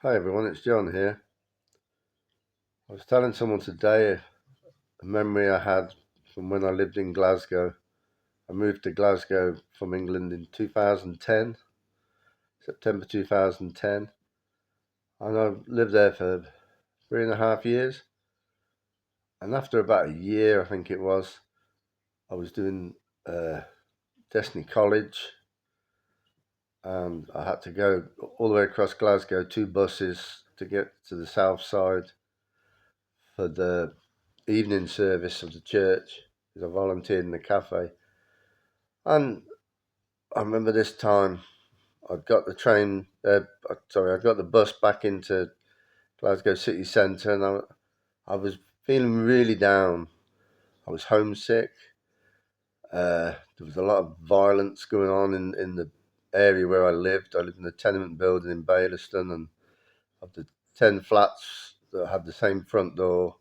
Hi everyone, it's John here. I was telling someone today a memory I had from when I lived in Glasgow. I moved to Glasgow from England in 2010, September 2010, and I lived there for 3.5 years. And after about a year, I think it was, I was doing Destiny College, and I had to go all the way across Glasgow, 2 buses to get to the south side for the evening service of the church because I volunteered in the cafe. And I remember this time I got the train, I got the bus back into Glasgow city centre, and I was feeling really down. I was homesick. There was a lot of violence going on in the area where I lived. I lived in a tenement building in Baillieston, and of the 10 flats that had the same front door,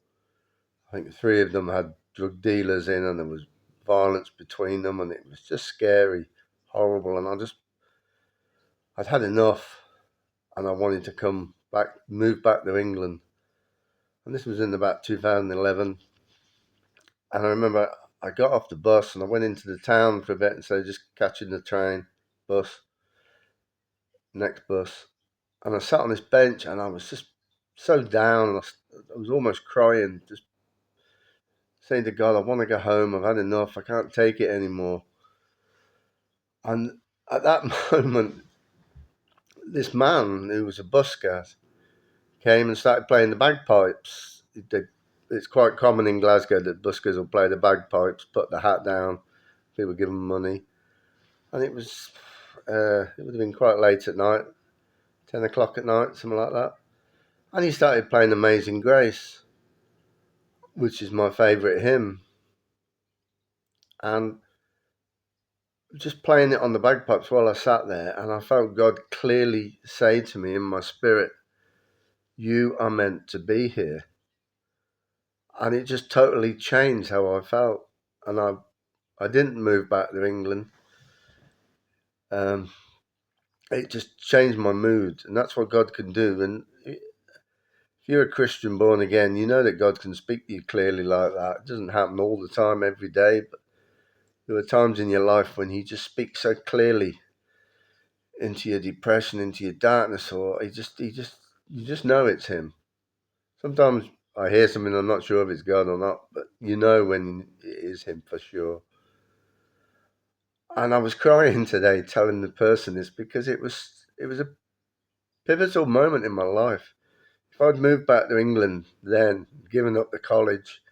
I think 3 of them had drug dealers in, and there was violence between them, and it was just scary, horrible. And I'd had enough, and I wanted to come back, move back to England. And this was in about 2011. And I remember I got off the bus and I went into the town for a bit, and so just catching the train, bus, next bus. And I sat on this bench and I was just so down. I was almost crying, just saying to God, I want to go home. I've had enough. I can't take it anymore. And at that moment, this man who was a busker came and started playing the bagpipes. It's quite common in Glasgow that buskers will play the bagpipes, put the hat down, people give them money. And it would have been quite late at night, 10 o'clock at night, something like that. And he started playing Amazing Grace, which is my favourite hymn. And just playing it on the bagpipes while I sat there, and I felt God clearly say to me in my spirit, "You are meant to be here." And it just totally changed how I felt. And I didn't move back to England. It just changed my mood, and that's what God can do. And if you're a Christian born again, you know that God can speak to you clearly like that. It doesn't happen all the time, every day, but there are times in your life when He just speaks so clearly into your depression, into your darkness, or you just know it's Him. Sometimes I hear something, I'm not sure if it's God or not, but you know when it is Him for sure. And I was crying today telling the person this because it was a pivotal moment in my life. If I'd moved back to England then, given up the college,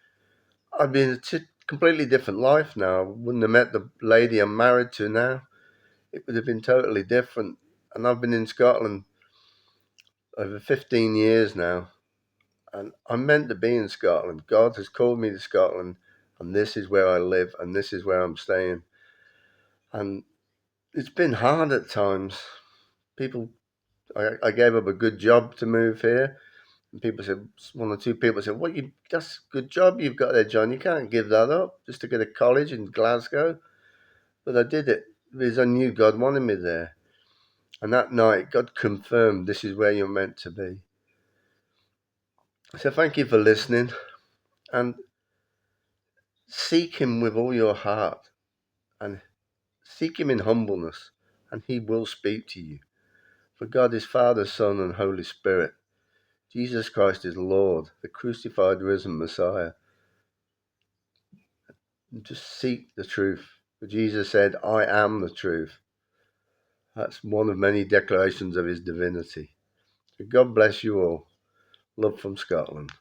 I'd be in a completely different life now. I wouldn't have met the lady I'm married to now. It would have been totally different. And I've been in Scotland over 15 years now, and I'm meant to be in Scotland. God has called me to Scotland, and this is where I live, and this is where I'm staying. And it's been hard at times. People, I gave up a good job to move here. And people said, 1 or 2 people said, that's a good job you've got there, John. You can't give that up just to go to college in Glasgow. But I did it because I knew God wanted me there. And that night, God confirmed this is where you're meant to be. So thank you for listening, and seek Him with all your heart, and seek Him in humbleness, and He will speak to you. For God is Father, Son, and Holy Spirit. Jesus Christ is Lord, the crucified, risen Messiah. And just seek the truth. For Jesus said, I am the truth. That's one of many declarations of His divinity. So God bless you all. Love from Scotland.